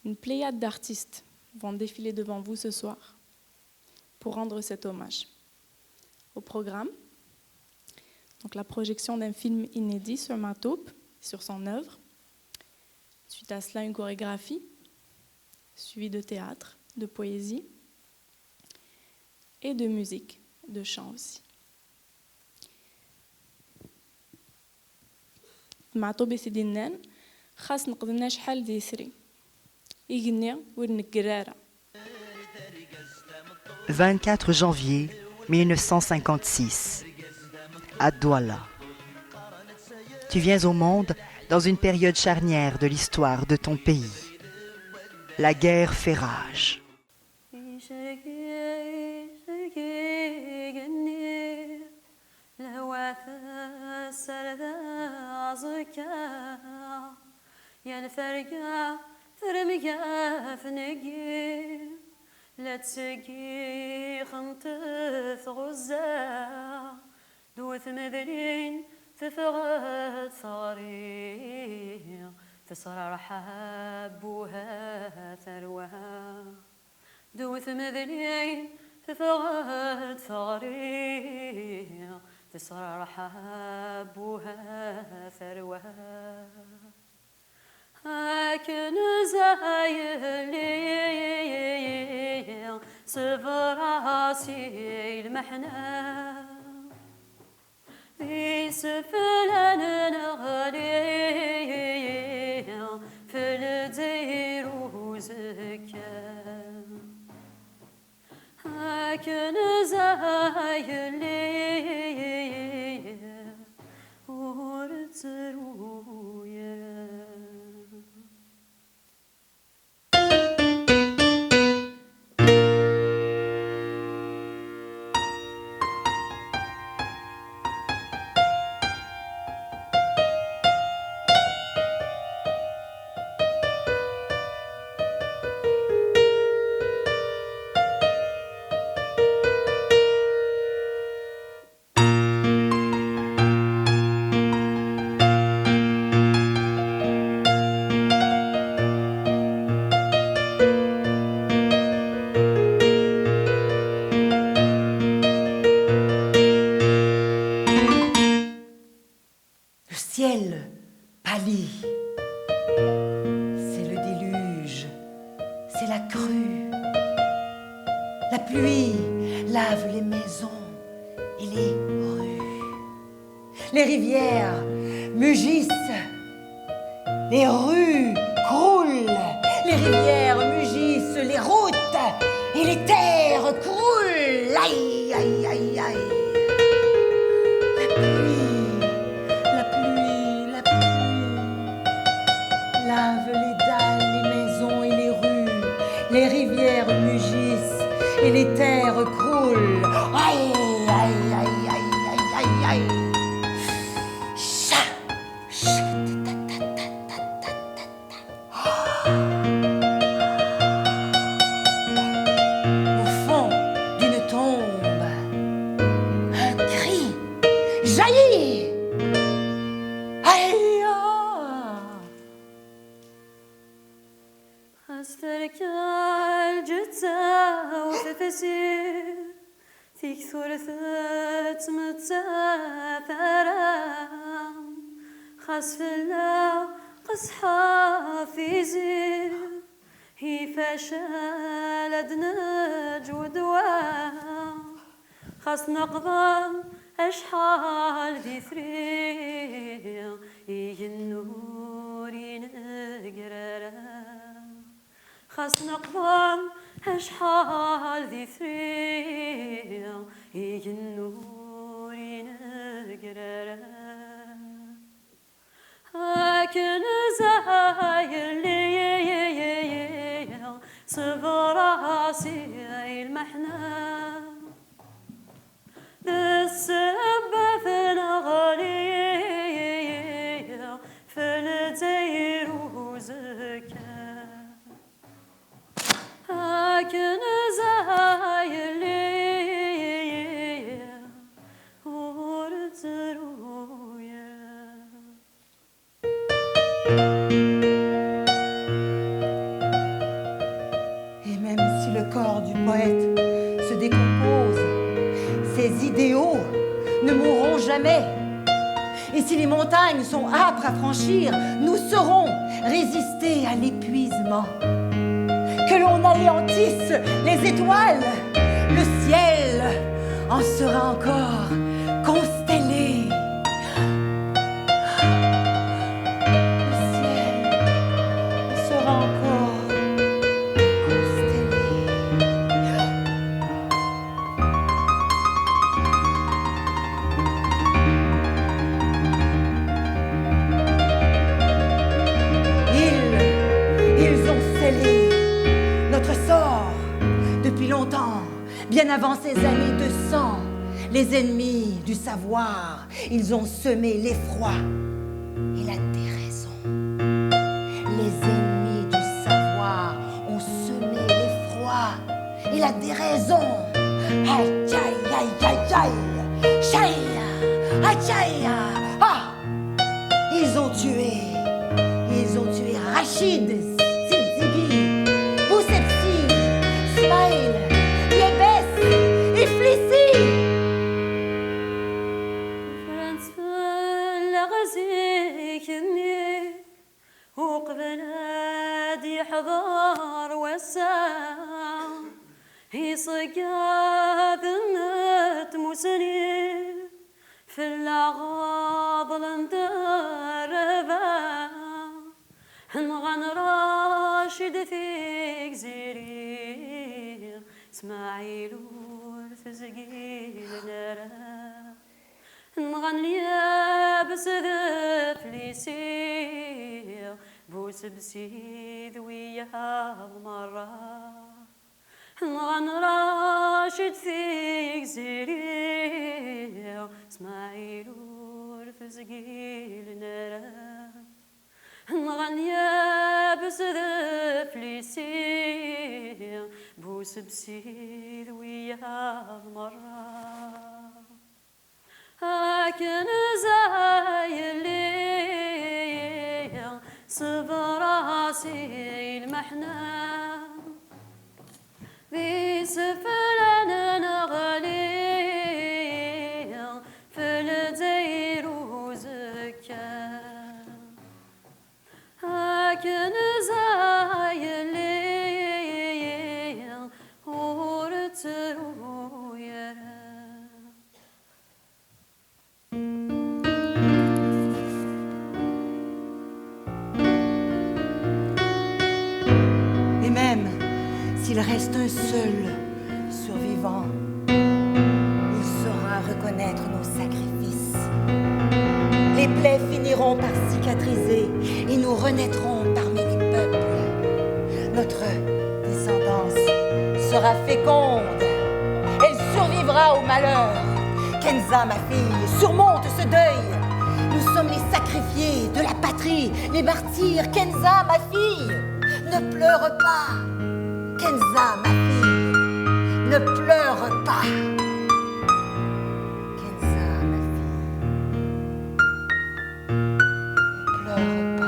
Une pléiade d'artistes vont défiler devant vous ce soir pour rendre cet hommage. Au programme, donc la projection d'un film inédit sur Mataupe, sur son œuvre. Suite à cela, une chorégraphie, suivie de théâtre, de poésie et de musique, de chant aussi. Mataupe سيدي النان خاص نقضلنا شحال دي يسري يغني ونقرارة. 24 janvier 1956, à Douala. Tu viens au monde dans une période charnière de l'histoire de ton pays. La guerre fait rage. لا تسقي خنطف غزة دوث مذلين تفغت ثغري تسرى رحاب بوها ثروها دوث مذلين تفغت ثغري تسرى رحاب بوها ثروها هاكن زايلي صفر راسي المحنة في سفلان نغلي في الدير وزكا هاكن زايلي ورترويا Les rivières mugissent, les rues croulent, les rivières mugissent, les routes et les terres croulent. Aïe, aïe, aïe, aïe. La pluie lave les dalles, les maisons et les rues. Les rivières mugissent et les terres croulent. Aïe, aïe, aïe, aïe, aïe, aïe, aïe. قصحى في زير هي فشل دنج ودواء خاص نقضى أشحال ذي ثريا النور ينقرر خاص نقضى أشحال ذي ثريا النور ينقرر هاكن زايلي صفر راسي المحنة السبة في نغلي في الدير وزكا هاكن زايلي ورترويا poète se décompose. Ces idéaux ne mourront jamais. Et si les montagnes sont âpres à franchir, nous saurons résister à l'épuisement. Que l'on anéantisse les étoiles, le ciel en sera encore constellé. Le ciel en sera encore constellé. Ils ont scellé notre sort depuis longtemps, bien avant ces années de sang. Les ennemis du savoir, ils ont semé l'effroi et la déraison. Les ennemis du savoir ont semé l'effroi et la déraison. Aïe, aïe, aïe, aïe, aïe, chaïa, aïe, aïe, ah! Ils ont tué Rachid, Siddighi, Boussepsi, Ismaïl, Yebes, Iflissi. وقبلادي حضار وسام هي صقاذنت مسني في العغاض لندربا هنغن راشد فيك زرير اسماعيل ورثزقيل نرى نغني بس ذفلي سير بوس بسيد ويا المرة نغن راشد فيك زرير اسماعيل ورثزقيل نرى نغني بس ذفلي سير بوس بسيد ويا المرة لكن زايلي صبر راسي المحنة ذي سفلنا نغلي في الدير وزكا لكن زايلي ورترو يرى S'il reste un seul survivant, il saura reconnaître nos sacrifices. Les plaies finiront par cicatriser et nous renaîtrons parmi les peuples. Notre descendance sera féconde. Elle survivra au malheur. Kenza, ma fille, surmonte ce deuil. Nous sommes les sacrifiés de la patrie, les martyrs. Kenza, ma fille, ne pleure pas. Kenza, ma fille, ne pleure pas. Kenza, ma fille, ne pleure pas.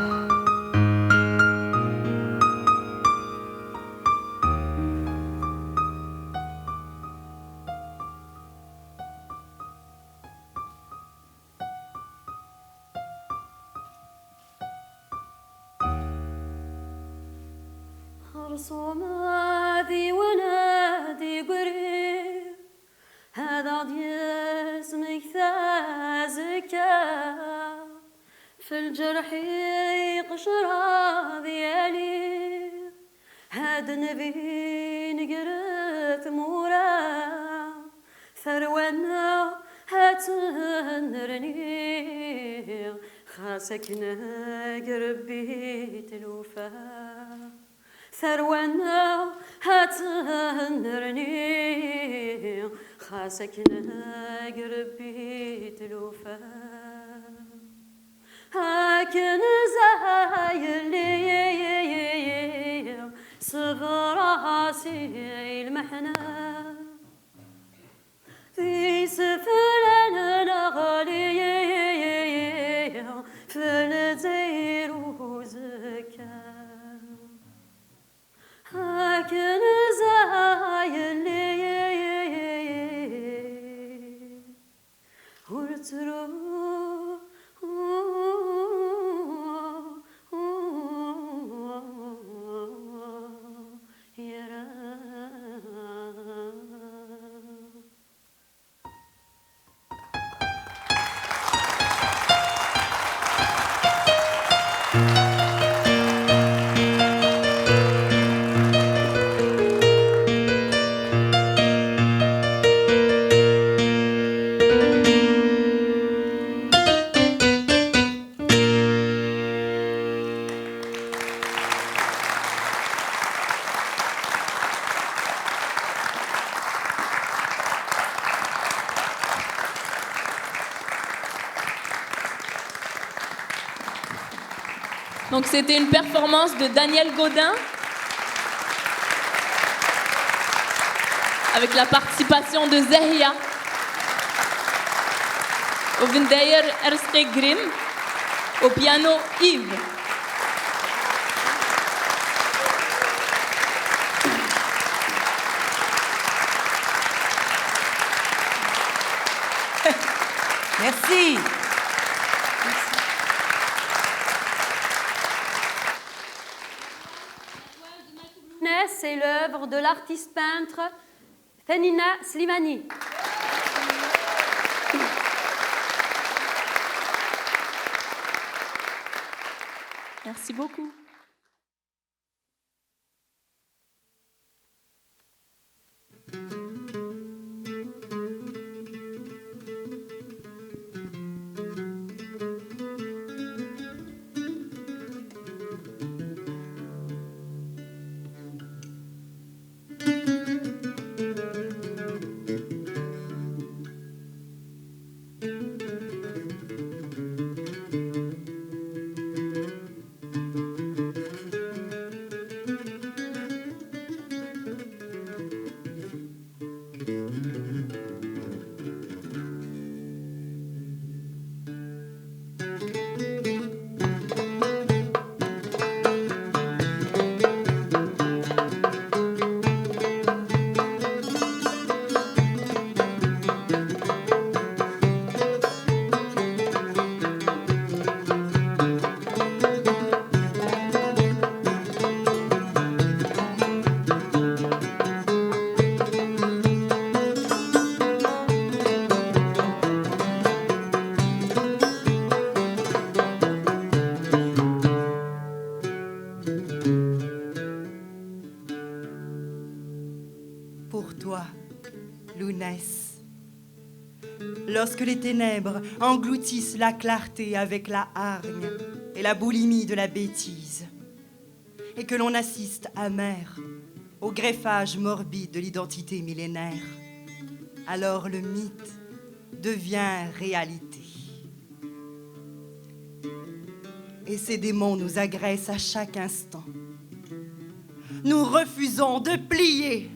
رسوماتي ونادي قريب هذا اسمك ثازكا في الجرح يقشر ذيالي هذا نبي نقرث مورا ثرونا هاتنرني خاسك نقرب بيت الوفا ثرونا هاتنرني خاسك نقرب بيت الوفا هاكن زايلي صبر راسي المحنة في سفلنا نغلي في الدير وزكا هاكن زايلي Donc c'était une performance de Daniel Godin avec la participation de Zahia. Au Vindayer Erske Grim, au piano Yves. Merci. C'est l'œuvre de l'artiste peintre Fenina Slimani. Merci beaucoup. Pour toi, Lounès, lorsque les ténèbres engloutissent la clarté avec la hargne et la boulimie de la bêtise, et que l'on assiste amer au greffage morbide de l'identité millénaire, alors le mythe devient réalité. Et ces démons nous agressent à chaque instant. Nous refusons de plier.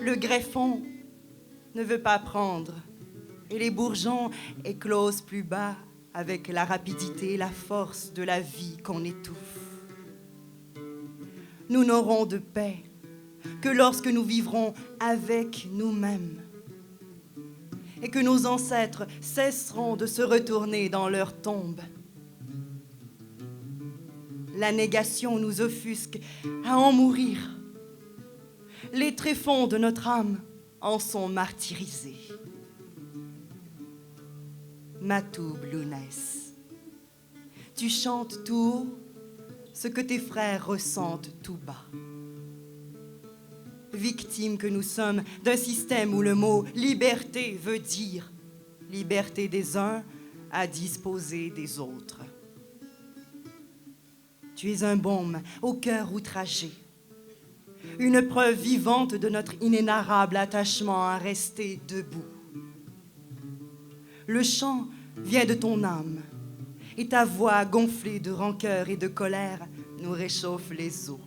Le greffon ne veut pas prendre, et les bourgeons éclosent plus bas avec la rapidité et la force de la vie qu'on étouffe. Nous n'aurons de paix que lorsque nous vivrons avec nous-mêmes et que nos ancêtres cesseront de se retourner dans leur tombe. La négation nous offusque à en mourir. Les tréfonds de notre âme en sont martyrisés. Matoub Lounès, tu chantes tout haut ce que tes frères ressentent tout bas. Victimes que nous sommes d'un système où le mot liberté veut dire liberté des uns à disposer des autres. Tu es un baume au cœur outragé, une preuve vivante de notre inénarrable attachement à rester debout. Le chant vient de ton âme, et ta voix gonflée de rancœur et de colère nous réchauffe les os.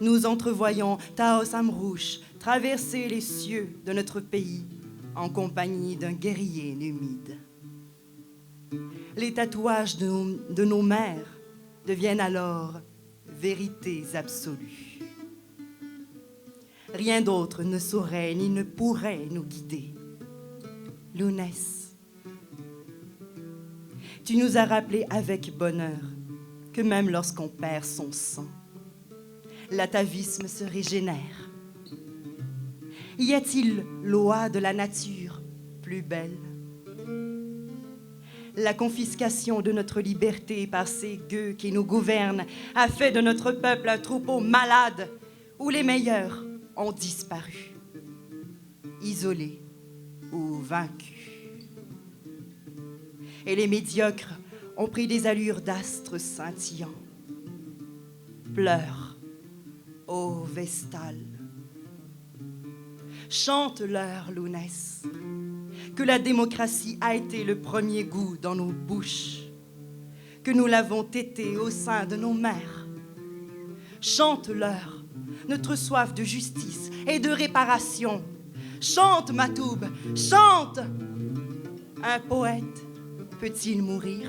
Nous entrevoyons Taos Amrouche traverser les cieux de notre pays en compagnie d'un guerrier numide. Les tatouages de nos mères deviennent alors vérités absolues. Rien d'autre ne saurait ni ne pourrait nous guider. Lounès, tu nous as rappelé avec bonheur que même lorsqu'on perd son sang, l'atavisme se régénère. Y a-t-il loi de la nature plus belle? La confiscation de notre liberté par ces gueux qui nous gouvernent a fait de notre peuple un troupeau malade où les meilleurs ont disparu, isolés ou vaincus. Et les médiocres ont pris des allures d'astres scintillants. Pleure, ô Vestale. Chante-leur, Lounès, que la démocratie a été le premier goût dans nos bouches, que nous l'avons tété au sein de nos mères. Chante-leur notre soif de justice et de réparation. Chante, Matoub, chante! Un poète peut-il mourir?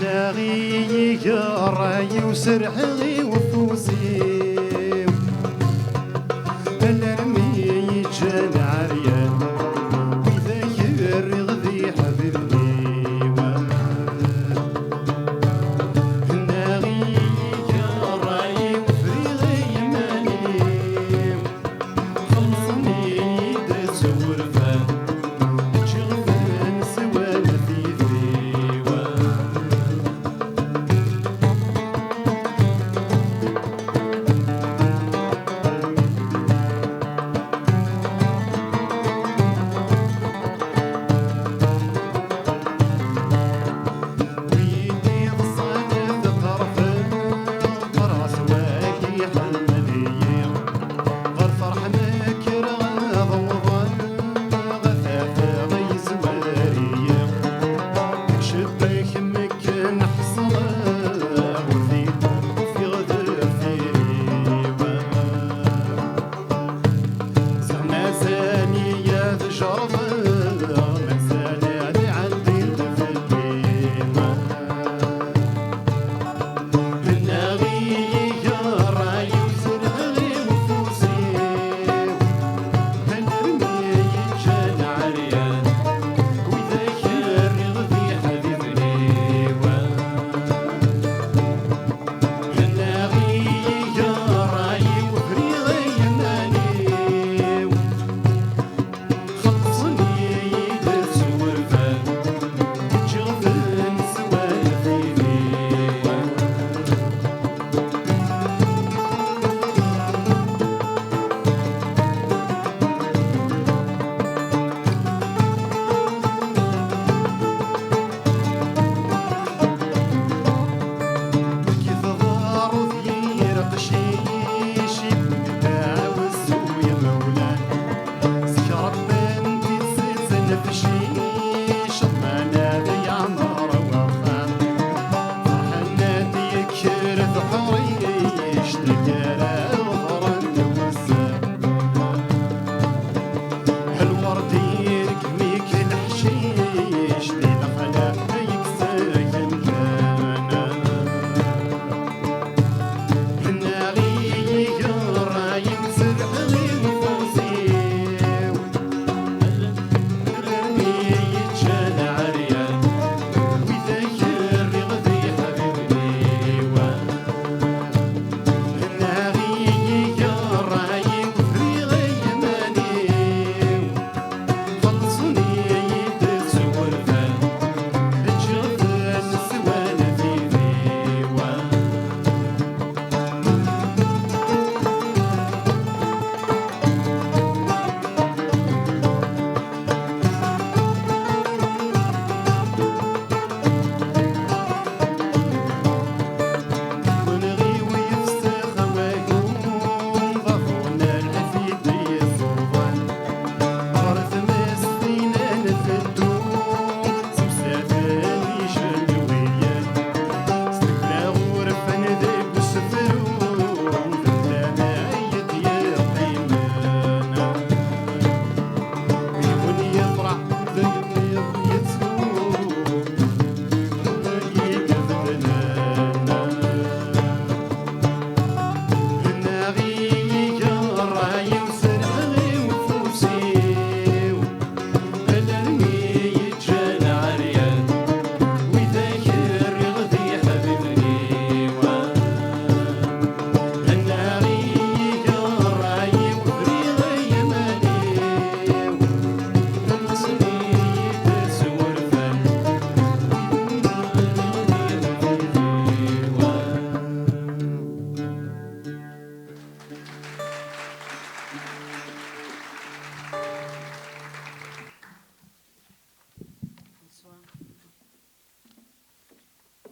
الناغي راي وسرحي وفوسي الرمي يجان عريان وإذا يرغ ذي حبيبني الناغي راي وفريغي يماني خلصني يدس ورفان شغفان سوال في ذيوان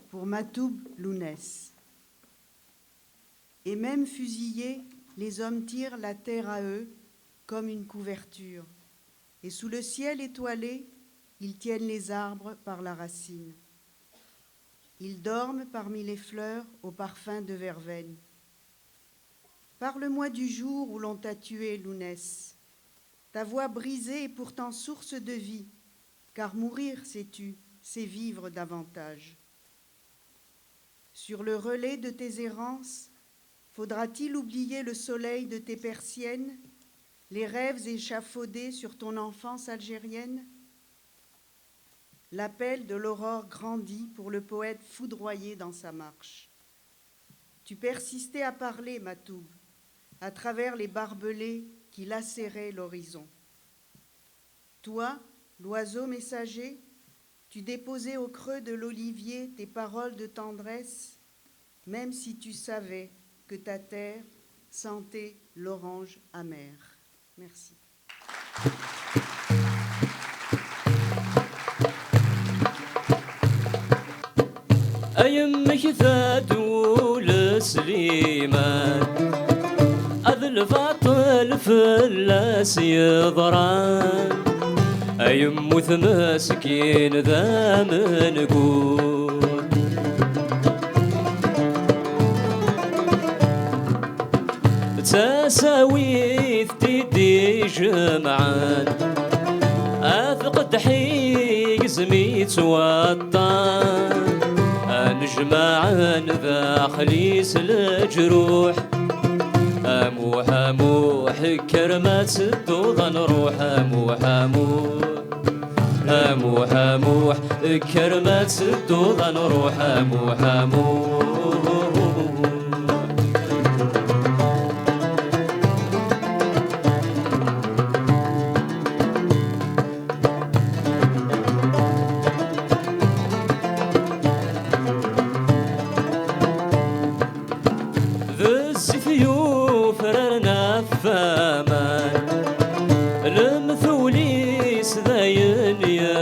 Pour Matoub Lounès. Et même fusillés, les hommes tirent la terre à eux, comme une couverture, et sous le ciel étoilé, ils tiennent les arbres par la racine. Ils dorment parmi les fleurs au parfum de verveine. Parle-moi du jour où l'on t'a tué, Lounès. Ta voix brisée est pourtant source de vie, car mourir, sais-tu, c'est vivre davantage. Sur le relais de tes errances, faudra-t-il oublier le soleil de tes persiennes, les rêves échafaudés sur ton enfance algérienne? L'appel de l'aurore grandit pour le poète foudroyé dans sa marche. Tu persistais à parler, Matoub, à travers les barbelés qui lacéraient l'horizon. Toi, l'oiseau messager, tu déposais au creux de l'olivier tes paroles de tendresse, même si tu savais que ta terre sentait l'orange amer. Merci. أيمك ثادول سليمان أذ الفاطل فلاس يضران أيموت مسكين ذا منقول تساوي تدي جمعان أثقد حيز ميت وطان نجمع داخليس الجروح أموح أموح كرمات الدوضة نروح أموح أموح أموح أموح كرمات الدوضة نروح أموح أموح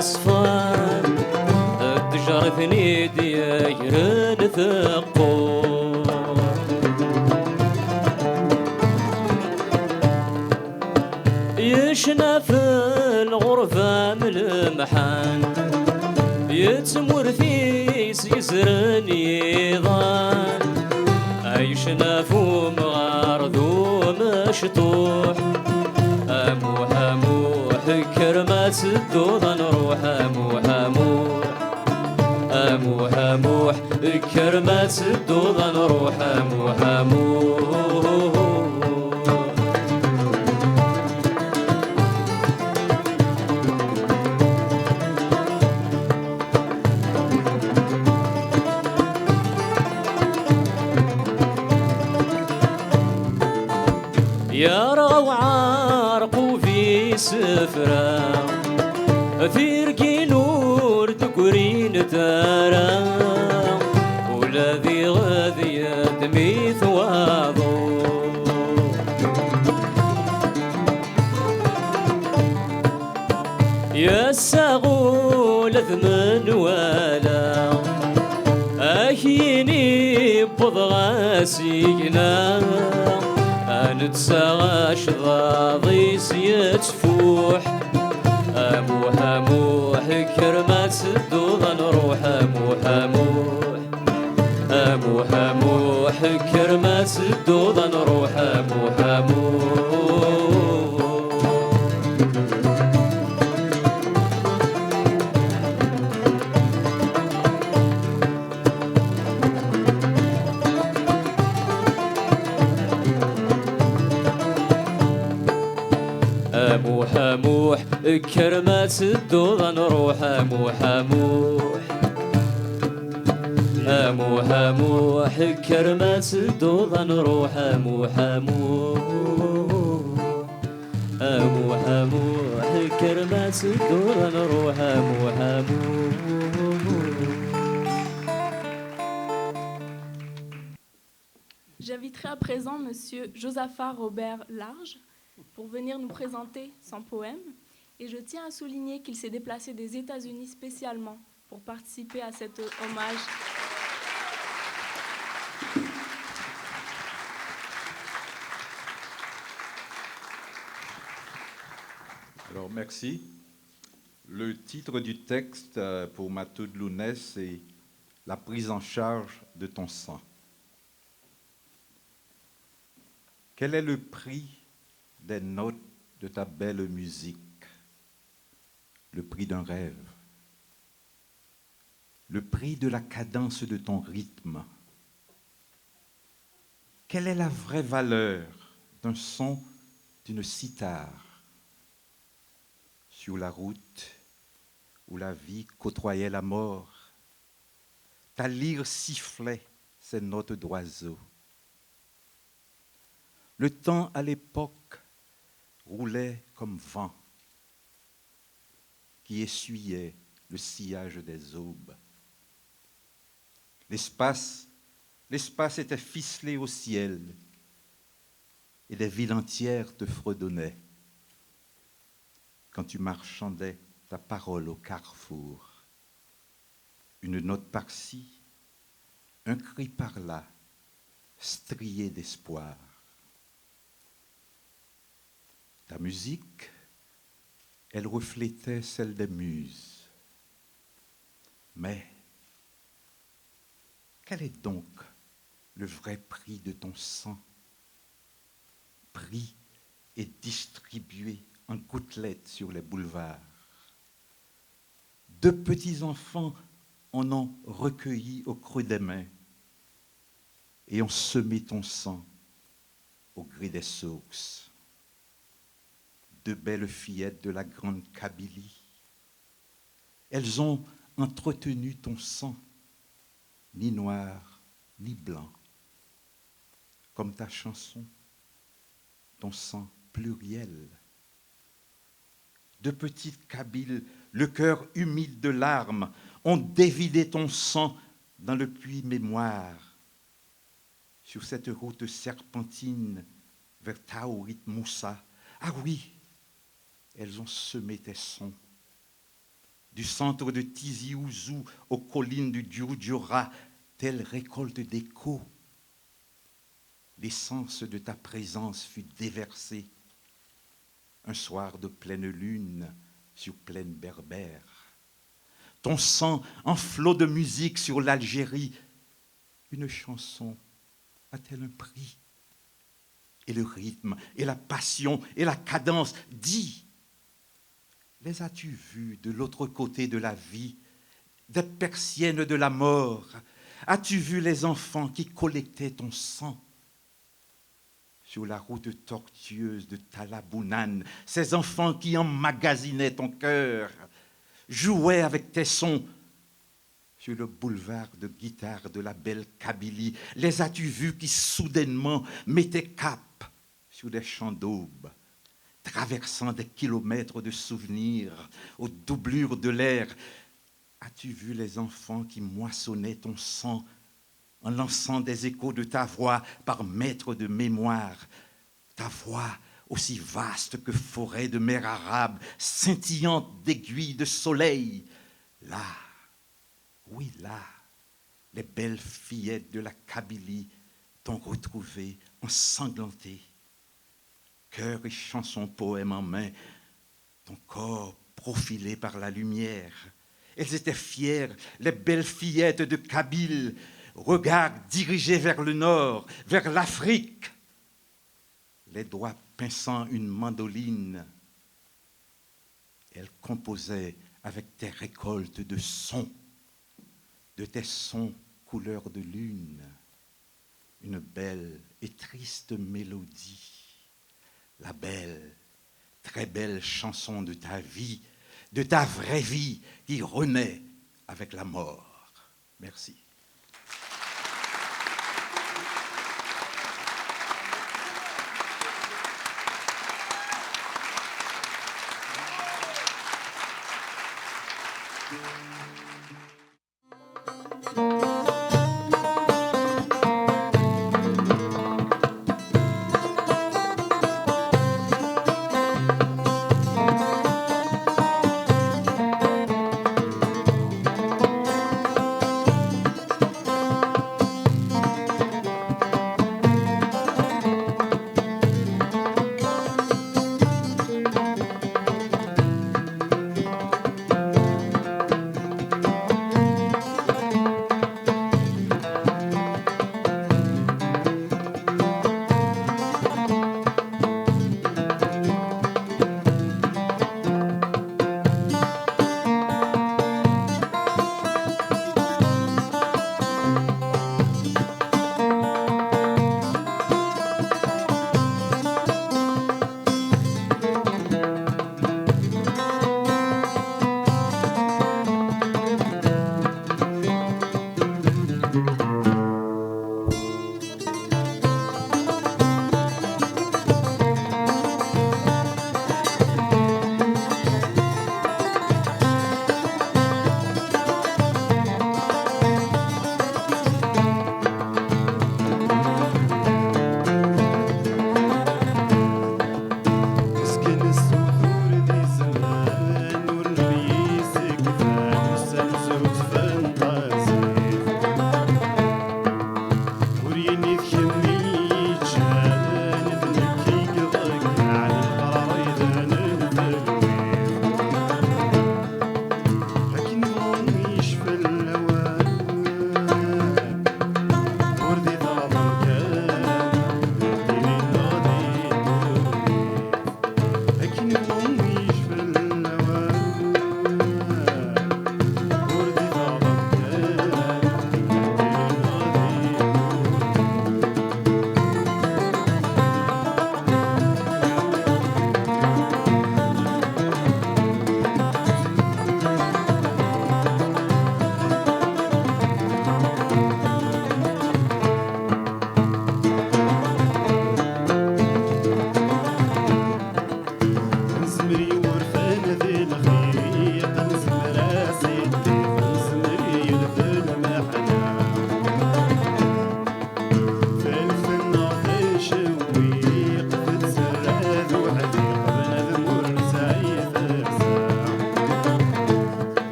يصفان الدجار ثنيدي يجرن ثقور يشنا في الغرفة ملمحان يتمر ثيس يزرن يضان عيشنا فوم غارض ومشطوح أموح أموح كرمات الدوضة نروح أموح أموح أموح أموح كرمات الدوضة نروح أموح أموح يا روعة في سفرة ثيركي نور تكورين ترى والذي غادي يدمي ثواضو يا الساغول ثمن ولا أخيني بضغى سيقنا نتساغاش ضاضيس يتفوح أموح أموح كرمات الدوضة نروح أموح أموح أموح أموح كرمات الدوضة نروح أموح أموح أموح أموح كرمات الدوضة نروح أموح أموح أموح أموح كرمات الدوضة نروح أموح أموح أموح أموح كرمات الدوضة نروح أموح أموح. J'inviterai à présent Monsieur Josaphat Robert Large pour venir nous présenter son poème. Et je tiens à souligner qu'il s'est déplacé des États-Unis spécialement pour participer à cet hommage. Merci. Le titre du texte pour Matoub Lounès, c'est « La prise en charge de ton sang ». Quel est le prix des notes de ta belle musique? Le prix d'un rêve. Le prix de la cadence de ton rythme. Quelle est la vraie valeur d'un son d'une cithare sur la route où la vie côtoyait la mort? Ta lyre sifflait ses notes d'oiseau. Le temps à l'époque roulait comme vent qui essuyait le sillage des aubes. L'espace était ficelé au ciel et des villes entières te fredonnaient quand tu marchandais ta parole au carrefour. Une note par-ci, un cri par-là, strié d'espoir. Ta musique, elle reflétait celle des muses. Mais quel est donc le vrai prix de ton sang? Pris et distribué en gouttelettes sur les boulevards. Deux petits enfants en ont recueilli au creux des mains et ont semé ton sang au gré des sources. Deux belles fillettes de la grande Kabylie. Elles ont entretenu ton sang, ni noir, ni blanc, comme ta chanson, ton sang pluriel. De petites Kabyles, le cœur humide de larmes, ont dévidé ton sang dans le puits mémoire. Sur cette route serpentine vers Taourit Moussa, ah oui, elles ont semé tes sons. Du centre de Tizi Ouzou aux collines du Djoudjoura, telle récolte d'échos. L'essence de ta présence fut déversée. Un soir de pleine lune sur plaine berbère. Ton sang en flot de musique sur l'Algérie. Une chanson a-t-elle un prix? Et le rythme, et la passion, et la cadence, dis, les as-tu vus de l'autre côté de la vie, des persiennes de la mort? As-tu vu les enfants qui collectaient ton sang? Sur la route tortueuse de Talabounan, ces enfants qui emmagasinaient ton cœur, jouaient avec tes sons. Sur le boulevard de guitare de la belle Kabylie, les as-tu vus qui soudainement mettaient cap sur des champs d'aube, traversant des kilomètres de souvenirs aux doublures de l'air? As-tu vu les enfants qui moissonnaient ton sang en lançant des échos de ta voix par mètres de mémoire, ta voix aussi vaste que forêt de mer arabe, scintillante d'aiguilles de soleil? Là, oui là, les belles fillettes de la Kabylie t'ont retrouvé ensanglanté, cœur et chanson poème en main, ton corps profilé par la lumière. Elles étaient fières, les belles fillettes de Kabyle, regard dirigé vers le nord, vers l'Afrique, les doigts pinçant une mandoline. Elles composaient avec tes récoltes de sons, de tes sons couleur de lune, une belle et triste mélodie, la belle, très belle chanson de ta vie, de ta vraie vie qui renaît avec la mort. Merci.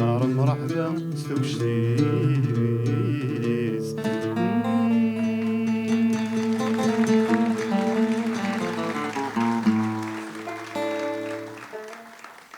نار مرحبا استوشتيس